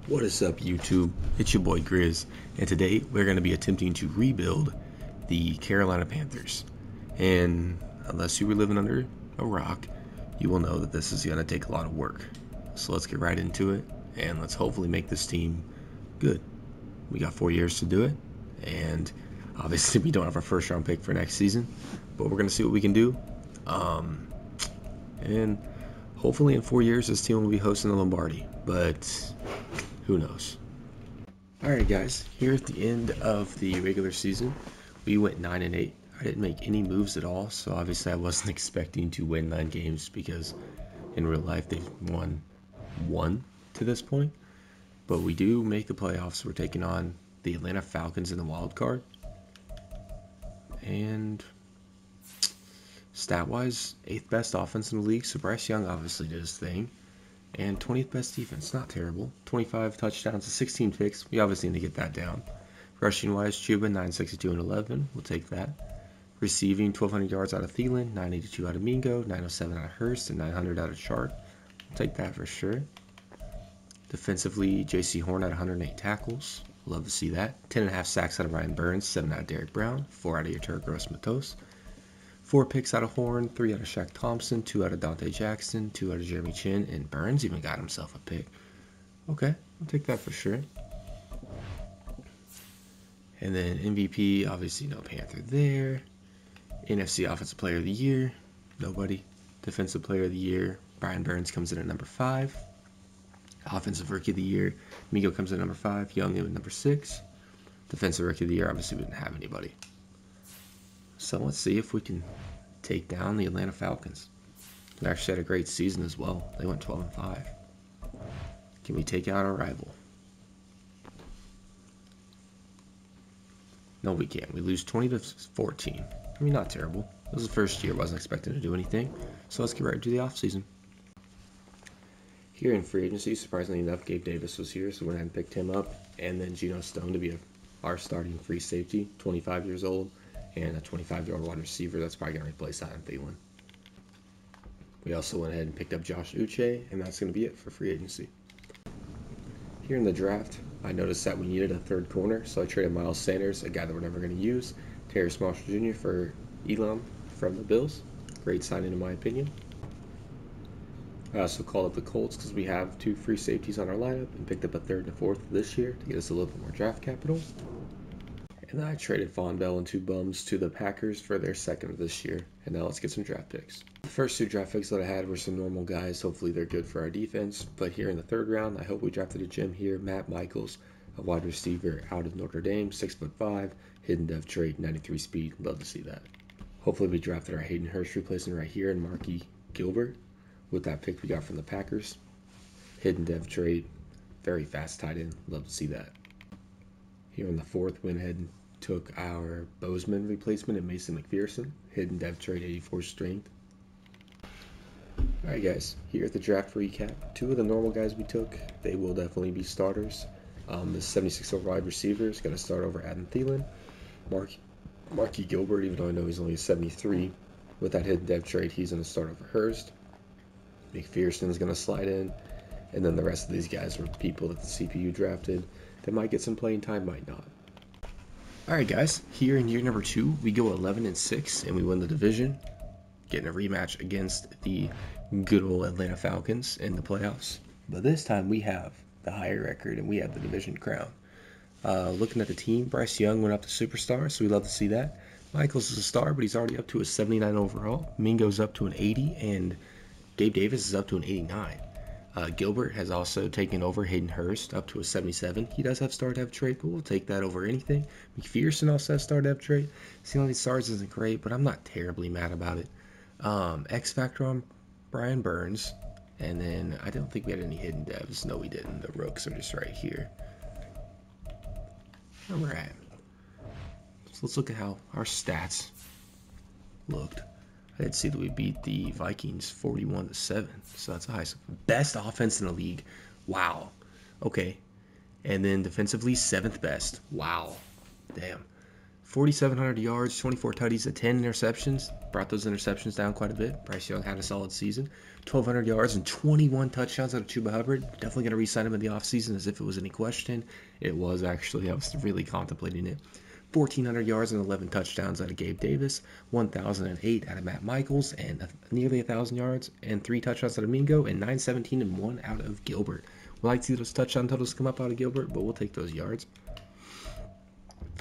What is up, YouTube? It's your boy Grizz, and today we're going to be attempting to rebuild the Carolina Panthers. And unless you were living under a rock, you will know that this is going to take a lot of work. So let's get right into it, and let's hopefully make this team good. We got 4 years to do it, and obviously we don't have our first round pick for next season, but we're going to see what we can do. And hopefully in 4 years this team will be hosting the Lombardi, but who knows? Alright guys, here at the end of the regular season, we went 9-8. I didn't make any moves at all, so obviously I wasn't expecting to win 9 games because in real life they've won 1 to this point. But we do make the playoffs. We're taking on the Atlanta Falcons in the wild card. And stat-wise, 8th best offense in the league, so Bryce Young obviously did his thing. And 20th best defense, not terrible. 25 touchdowns to 16 picks. We obviously need to get that down. Rushing wise, Chuba 962 and 11. We'll take that. Receiving 1,200 yards out of Thielen, 982 out of Mingo, 907 out of Hurst, and 900 out of Chart. We'll take that for sure. Defensively, J.C. Horn at 108 tackles. Love to see that. 10.5 sacks out of Ryan Burns, 7 out of Derek Brown, 4 out of Yetur Gross-Matos. 4 picks out of Horn, 3 out of Shaq Thompson, 2 out of Dante Jackson, 2 out of Jeremy Chin, and Burns even got himself a pick. Okay, I'll take that for sure. And then MVP, obviously no Panther there. NFC Offensive Player of the Year, nobody. Defensive Player of the Year, Brian Burns comes in at number 5. Offensive Rookie of the Year, Mingo comes in at number 5, Young at number 6. Defensive Rookie of the Year, obviously we didn't have anybody. So let's see if we can take down the Atlanta Falcons. They actually had a great season as well. They went 12-5. Can we take out our rival? No, we can't. We lose 20-14. I mean, not terrible. This was the first year. Wasn't expecting to do anything. So let's get right into the offseason. Here in free agency, surprisingly enough, Gabe Davis was here, so we went ahead and picked him up. And then Geno Stone to be our starting free safety, 25 years old. And a 25-year-old wide receiver that's probably going to replace Adam Thielen. We also went ahead and picked up Josh Uche, and that's going to be it for free agency. Here in the draft, I noticed that we needed a third corner, so I traded Miles Sanders, a guy that we're never going to use, Terrace Marshall Jr. for Elam from the Bills. Great signing in my opinion. I also called up the Colts because we have 2 free safeties on our lineup and picked up a 3rd and a 4th this year to get us a little bit more draft capital. And then I traded Von Bell and 2 bums to the Packers for their 2nd this year. And now let's get some draft picks. The first 2 draft picks that I had were some normal guys. Hopefully they're good for our defense. But here in the 3rd round, I hope we drafted a gem here. Matt Michaels, a wide receiver out of Notre Dame, 6'5", hidden dev trait, 93 speed. Love to see that. Hopefully we drafted our Hayden Hurst replacement right here in Marquis Gilbert with that pick we got from the Packers. Hidden dev trait, very fast tight end. Love to see that. Here in the 4th, went ahead and took our Bozeman replacement and Mason McPherson, hidden dev trait, 84 strength. Alright guys, here at the draft recap, 2 of the normal guys we took, they will definitely be starters. The 76 wide receiver is going to start over Adam Thielen. Marquis Gilbert, even though I know he's only a 73, with that hidden dev trait, he's going to start over Hurst. McPherson is going to slide in, and then the rest of these guys were people that the CPU drafted that might get some playing time, might not. Alright guys, here in year number 2, we go 11-6 and we win the division, getting a rematch against the good old Atlanta Falcons in the playoffs. But this time we have the higher record and we have the division crown. Looking at the team, Bryce Young went up to superstar, so we love to see that. Michaels is a star, but he's already up to a 79 overall. Mingo's up to an 80, and Gabe Davis is up to an 89. Gilbert has also taken over Hayden Hurst up to a 77. He does have star dev trait, but we'll take that over anything. McPherson also has star dev trait. Seeing all these stars isn't great, but I'm not terribly mad about it. X Factor on Brian Burns. And then I don't think we had any hidden devs. No, we didn't. The rooks are just right here. Where we're at. So let's look at how our stats looked. I did see that we beat the Vikings 41-7, so that's a high. Best offense in the league. Wow. Okay. And then defensively, 7th best. Wow. Damn. 4,700 yards, 24 tutties, and 10 interceptions. Brought those interceptions down quite a bit. Bryce Young had a solid season. 1,200 yards and 21 touchdowns out of Chuba Hubbard. Definitely going to re-sign him in the offseason as if it was any question. It was actually. I was really contemplating it. 1,400 yards and 11 touchdowns out of Gabe Davis. 1,008 out of Matt Michaels. And nearly 1,000 yards and 3 touchdowns out of Mingo. And 917 and 1 out of Gilbert. We'd like to see those touchdown totals come up out of Gilbert, but we'll take those yards.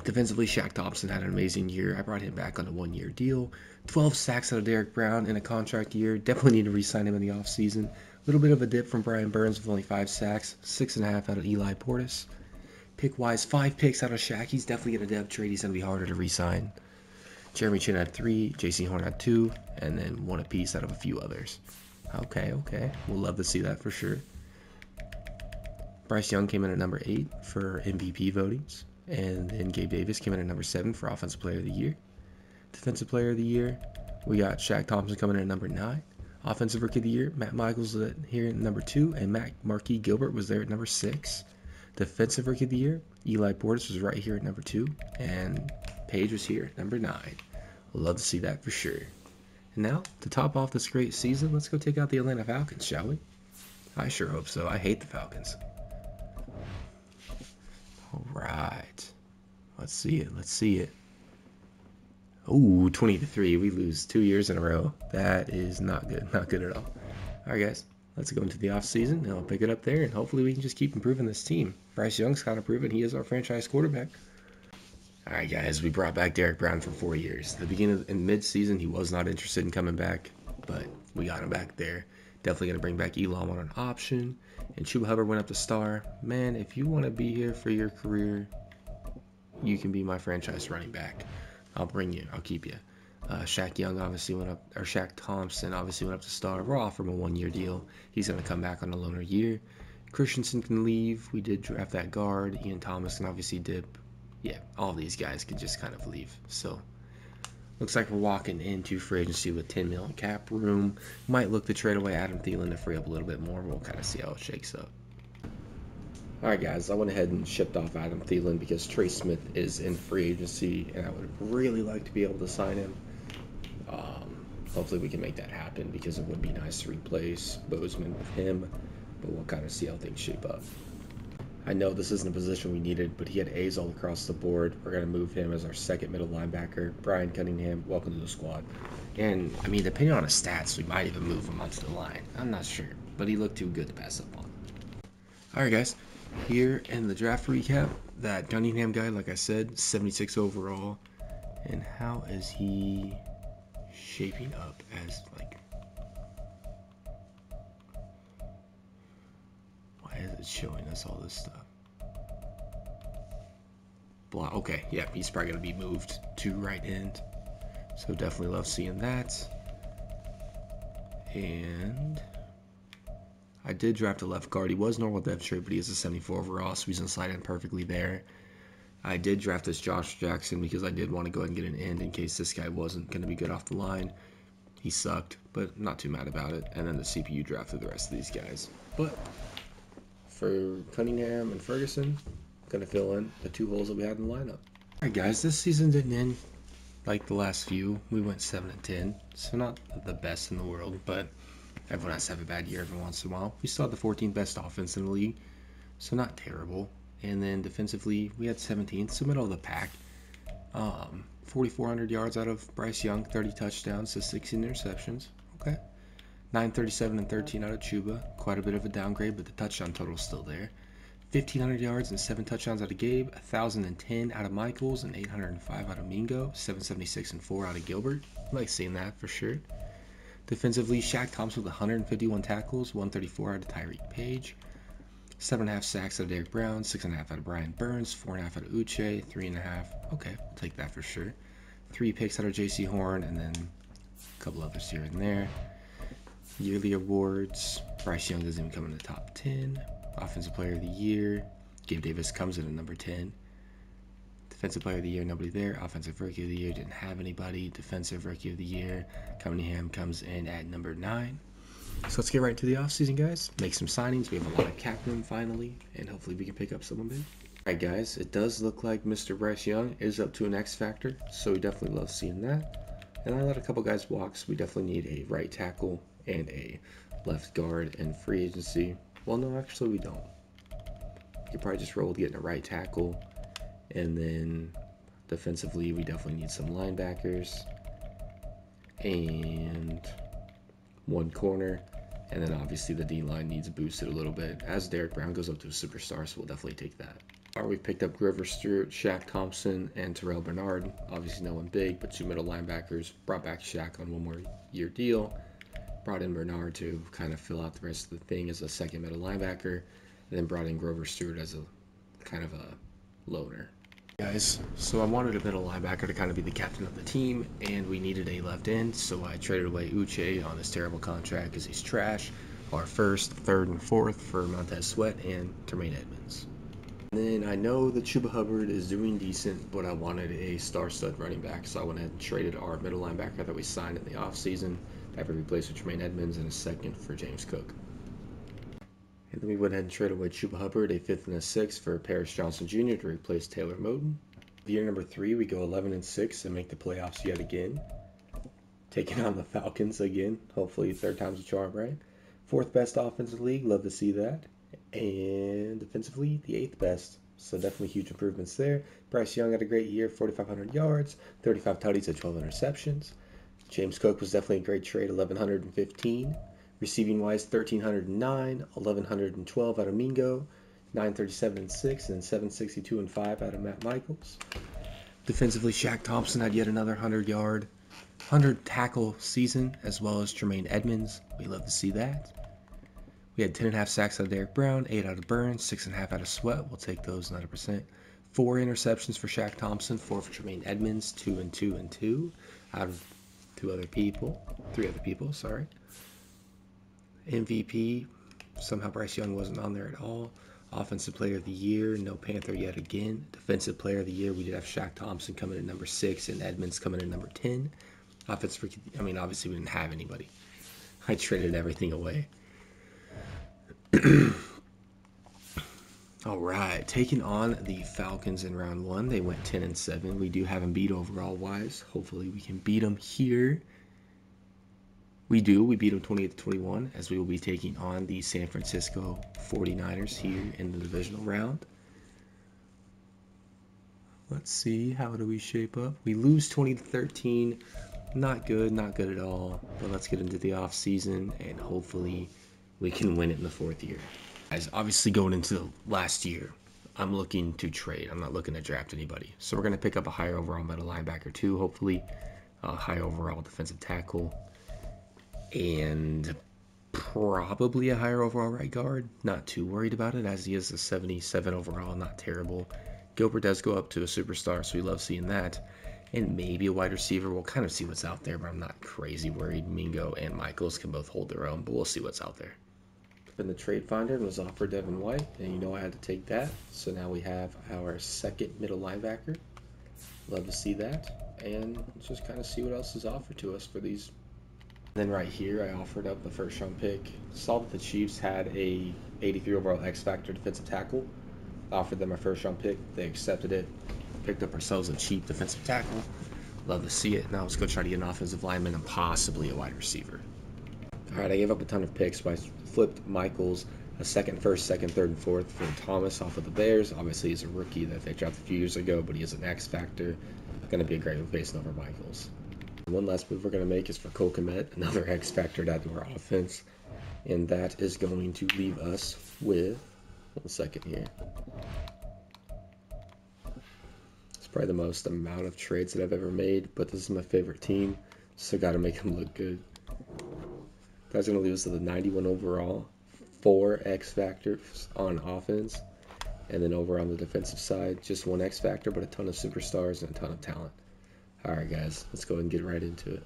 Defensively, Shaq Thompson had an amazing year. I brought him back on a 1-year deal. 12 sacks out of Derek Brown in a contract year. Definitely need to re-sign him in the offseason. A little bit of a dip from Brian Burns with only 5 sacks. 6.5 out of Eli Portis. Pick-wise, 5 picks out of Shaq. He's definitely going to depth trade. He's going to be harder to re-sign. Jeremy Chin had 3. J.C. Horn had 2. And then 1 apiece out of a few others. Okay. We'll love to see that for sure. Bryce Young came in at number 8 for MVP votings. And then Gabe Davis came in at number 7 for Offensive Player of the Year. Defensive Player of the Year, we got Shaq Thompson coming in at number 9. Offensive Rookie of the Year, Matt Michaels here at number 2. And Marquis Gilbert was there at number 6. Defensive Rookie of the Year, Eli Portis was right here at number 2. And Page was here at number 9. Love to see that for sure. And now, to top off this great season, let's go take out the Atlanta Falcons, shall we? I sure hope so. I hate the Falcons. All right. Let's see it. Ooh, 20-3. We lose 2 years in a row. That is not good. Not good at all. All right, guys. Let's go into the offseason, and I'll pick it up there, and hopefully we can just keep improving this team. Bryce Young's kind of proven he is our franchise quarterback. All right, guys. We brought back Derek Brown for 4 years. At the beginning in mid-season, he was not interested in coming back, but we got him back there. Definitely going to bring back Elam on an option. And Chuba Hubbard went up to star. Man, if you want to be here for your career, you can be my franchise running back. I'll bring you. I'll keep you. Shaq Young obviously went up, or Shaq Thompson obviously went up to star. We'll offer him a 1-year deal. He's going to come back on a loaner year. Christensen can leave. We did draft that guard. Ian Thomas can obviously dip. Yeah, all these guys could just kind of leave. So, looks like we're walking into free agency with $10 million cap room. Might look to trade away Adam Thielen to free up a little bit more. We'll kind of see how it shakes up. All right, guys. I went ahead and shipped off Adam Thielen because Trey Smith is in free agency, and I would really like to be able to sign him. Hopefully we can make that happen because it would be nice to replace Bozeman with him, but we'll kind of see how things shape up. I know this isn't a position we needed, but he had A's all across the board. We're going to move him as our second middle linebacker. Brian Cunningham, welcome to the squad. And, I mean, depending on his stats, we might even move him onto the line. I'm not sure, but he looked too good to pass up on. All right, guys. Here in the draft recap, that Cunningham guy, like I said, 76 overall. And how is he shaping up as, like... Why is it showing us all this stuff? Okay, yeah, he's probably going to be moved to right end. So definitely love seeing that. And I did draft a left guard. He was normal depth trade, but he is a 74 overall, so he's going to slide in perfectly there. I did draft this Josh Jackson because I did want to go ahead and get an end in case this guy wasn't going to be good off the line. He sucked, but not too mad about it. And then the CPU drafted the rest of these guys. But for Cunningham and Ferguson, going to fill in the 2 holes that we had in the lineup. All right, guys, this season didn't end like the last few. We went 7-10, so not the best in the world, but everyone has to have a bad year every once in a while. We still had the 14th best offense in the league, so not terrible. And then defensively, we had 17th, so middle of the pack. 4,400 yards out of Bryce Young, 30 touchdowns to 16 interceptions. Okay. 937 and 13 out of Chuba. Quite a bit of a downgrade, but the touchdown total is still there. 1,500 yards and 7 touchdowns out of Gabe. 1,010 out of Michaels and 805 out of Mingo. 776 and 4 out of Gilbert. I like seeing that for sure. Defensively, Shaq Thompson with 151 tackles, 134 out of Tyreek Page. 7.5 sacks out of Derek Brown, 6.5 out of Brian Burns, 4.5 out of Uche, 3.5. Okay, we'll take that for sure. 3 picks out of J.C. Horn, and then a couple others here and there. Yearly awards. Bryce Young doesn't even come in the top 10. Offensive Player of the Year. Gabe Davis comes in at number 10. Defensive Player of the Year, nobody there. Offensive Rookie of the Year, didn't have anybody. Defensive Rookie of the Year, Cunningham comes in at number 9. So let's get right into the offseason, guys. Make some signings. We have a lot of cap room finally, and hopefully we can pick up someone big. Alright guys, it does look like Mr. Bryce Young is up to an X Factor, so we definitely love seeing that. And I let a couple guys walk, so we definitely need a right tackle and a left guard in free agency. Well, no, actually we don't. You could probably just roll with getting a right tackle, and then defensively we definitely need some linebackers and one corner. And then obviously the D-line needs boosted a little bit as Derek Brown goes up to a superstar, so we'll definitely take that. All right, we've picked up Grover Stewart, Shaq Thompson, and Terrell Bernard. Obviously no one big, but two middle linebackers. Brought back Shaq on 1 more year deal. Brought in Bernard to kind of fill out the rest of the thing as a second middle linebacker. And then brought in Grover Stewart as a kind of a loner. Guys, so I wanted a middle linebacker to kind of be the captain of the team, and we needed a left end, so I traded away Uche on this terrible contract because he's trash. Our first, third, and fourth for Montez Sweat and Tremaine Edmonds. And then I know that Chuba Hubbard is doing decent, but I wanted a star-stud running back, so I went ahead and traded our middle linebacker that we signed in the offseason to have it replaced with Tremaine Edmonds and a second for James Cook. And then we went ahead and traded away Chuba Hubbard, a 5th and a 6th for Paris Johnson Jr. to replace Taylor Moton. Year number 3, we go 11-6 and make the playoffs yet again. Taking on the Falcons again. Hopefully third time's a charm, right? 4th best offensive league, love to see that. And defensively, the 8th best. So definitely huge improvements there. Bryce Young had a great year, 4,500 yards, 35 tutties and 12 interceptions. James Cook was definitely a great trade, 1,115. Receiving wise, 1,309, 1,112 out of Mingo, 937 and 6, and 762 and 5 out of Matt Michaels. Defensively, Shaq Thompson had yet another 100-yard, 100-tackle season, as well as Tremaine Edmonds. We love to see that. We had 10.5 sacks out of Derek Brown, 8 out of Burns, 6.5 out of Sweat. We'll take those 90%. 4 interceptions for Shaq Thompson, 4 for Tremaine Edmonds, 2 and 2 and 2 out of 3 other people, sorry. MVP, somehow Bryce Young wasn't on there at all. Offensive Player of the Year, no Panther yet again. Defensive Player of the Year, we did have Shaq Thompson coming in number 6 and Edmonds coming in number 10. Obviously we didn't have anybody. I traded everything away. All right, taking on the Falcons in round 1. They went 10-7. We do have them beat overall wise. Hopefully we can beat them here. We do. We beat them 28-21, as we will be taking on the San Francisco 49ers here in the divisional round. Let's see, how do we shape up? We lose 20-13. Not good at all. But let's get into the off season, and hopefully we can win it in the 4th year. Guys, obviously going into the last year, I'm looking to trade. I'm not looking to draft anybody. So we're going to pick up a higher overall middle linebacker too, hopefully. A high overall defensive tackle. And probably a higher overall right guard. Not too worried about it, as he is a 77 overall, not terrible. Gilbert does go up to a superstar, so we love seeing that. And maybe a wide receiver. We'll kind of see what's out there, but I'm not crazy worried. Mingo and Michaels can both hold their own, but we'll see what's out there. In the trade finder and was offered Devin White, and you know I had to take that. So now we have our second middle linebacker. Love to see that. And let's just kind of see what else is offered to us for these. Then right here, I offered up the 1st round pick. Saw that the Chiefs had a 83 overall X Factor defensive tackle. Offered them our 1st round pick. They accepted it. Picked up ourselves a cheap defensive tackle. Love to see it. Now let's go try to get an offensive lineman and possibly a wide receiver. All right, I gave up a ton of picks, but I flipped Michaels a 2nd, 1st, 2nd, 3rd, and 4th for Thomas off of the Bears. Obviously, he's a rookie that they drafted a few years ago, but he is an X Factor. Going to be a great replacement over Michaels. One last move we're going to make is for Cole Kmet, another X Factor to add to our offense. And that is going to leave us with, 1 second here. It's probably the most amount of trades that I've ever made, but this is my favorite team, so got to make them look good. That's going to leave us with a 91 overall, 4 X Factors on offense, and then over on the defensive side, just 1 X Factor, but a ton of superstars and a ton of talent. All right, guys, let's go ahead and get right into it.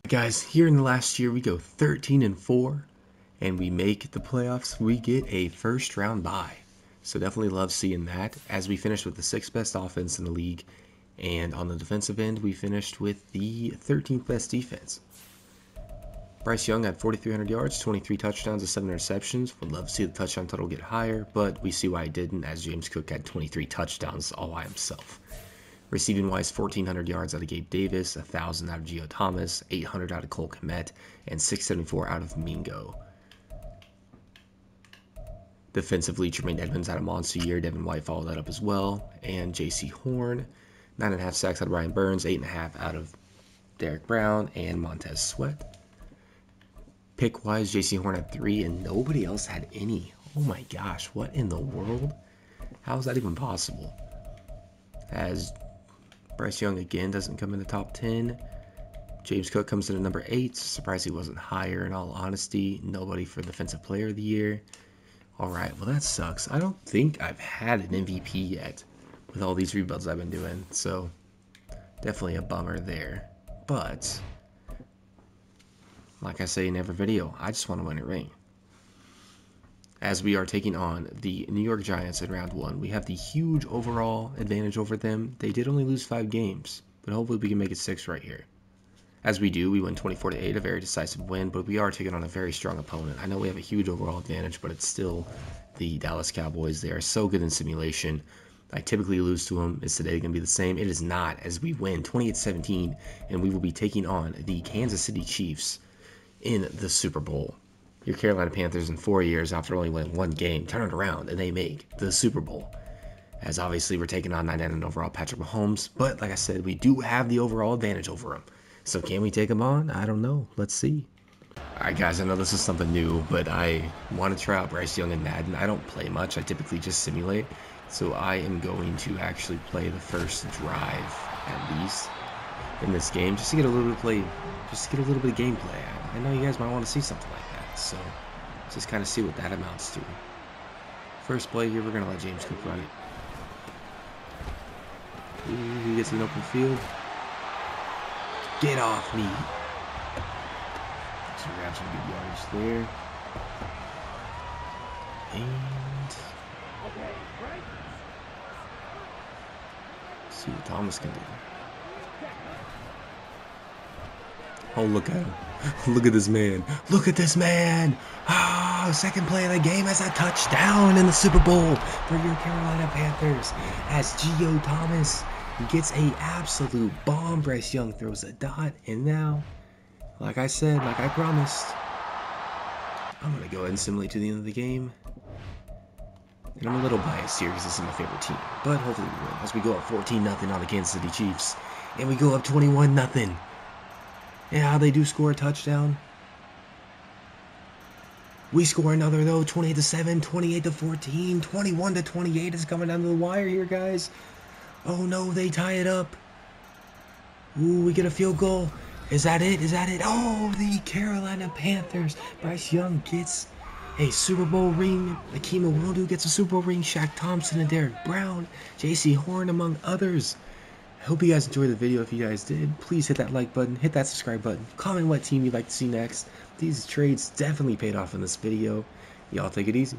Guys, here in the last year, we go 13-4, and we make the playoffs. We get a 1st round bye. So definitely love seeing that, as we finished with the 6th best offense in the league, and on the defensive end, we finished with the 13th best defense. Bryce Young had 4,300 yards, 23 touchdowns, and 7 interceptions. Would love to see the touchdown total get higher, but we see why he didn't, as James Cook had 23 touchdowns all by himself. Receiving wise, 1,400 yards out of Gabe Davis, 1,000 out of Gio Thomas, 800 out of Cole Kmet, and 674 out of Mingo. Defensively, Jermaine Edmonds had a monster year. Devin White followed that up as well. And J.C. Horn, 9.5 sacks out of Ryan Burns, 8.5 out of Derek Brown and Montez Sweat. Pick-wise, J.C. Horn had 3 and nobody else had any. Oh my gosh, what in the world? How is that even possible? As Bryce Young again doesn't come in the top 10. James Cook comes in at number 8. Surprised he wasn't higher in all honesty. Nobody for Defensive Player of the Year. Alright, well that sucks. I don't think I've had an MVP yet with all these rebuilds I've been doing. So, definitely a bummer there. But, like I say in every video, I just want to win a ring. As we are taking on the New York Giants in round 1, we have the huge overall advantage over them. They did only lose 5 games, but hopefully we can make it 6 right here. As we do, we win 24-8, a very decisive win, but we are taking on a very strong opponent. I know we have a huge overall advantage, but it's still the Dallas Cowboys. They are so good in simulation. I typically lose to them. Is today going to be the same? It is not, as we win 28-17, and we will be taking on the Kansas City Chiefs in the Super Bowl. Your Carolina Panthers in 4 years, after only winning 1 game, turn it around and they make the Super Bowl. As obviously we're taking on 9-9 overall Patrick Mahomes, but like I said, we do have the overall advantage over him. So can we take him on? I don't know. Let's see. Alright guys, I know this is something new, but I want to try out Bryce Young in Madden. I don't play much. I typically just simulate. So I am going to actually play the first drive at least in this game, just to get a little bit of play, just to get a little bit of gameplay. I know you guys might want to see something like that, so just kind of see what that amounts to. First play here, we're gonna let James Cook run it. Ooh, he gets an open field. Get off me! So we have some good yardage there. And see what Thomas can do. Oh, look at him. Look at this man. Look at this man. Ah, second play of the game as a touchdown in the Super Bowl for your Carolina Panthers. As Gio Thomas gets a absolute bomb. Bryce Young throws a dot. And now, like I said, like I promised, I'm going to go ahead and simulate to the end of the game. And I'm a little biased here because this is my favorite team. But hopefully we win. As we go up 14-0 on the Kansas City Chiefs. And we go up 21-0. Yeah, they do score a touchdown. We score another though, 28-7, 28-14, 21-28 is coming down to the wire here, guys. Oh no, they tie it up. Ooh, we get a field goal. Is that it? Is that it? Oh, the Carolina Panthers. Bryce Young gets a Super Bowl ring. Akeem Nwadu gets a Super Bowl ring. Shaq Thompson and Derek Brown. J.C. Horn, among others. I hope you guys enjoyed the video. If you guys did, please hit that like button, hit that subscribe button, comment what team you'd like to see next. These trades definitely paid off in this video. Y'all take it easy.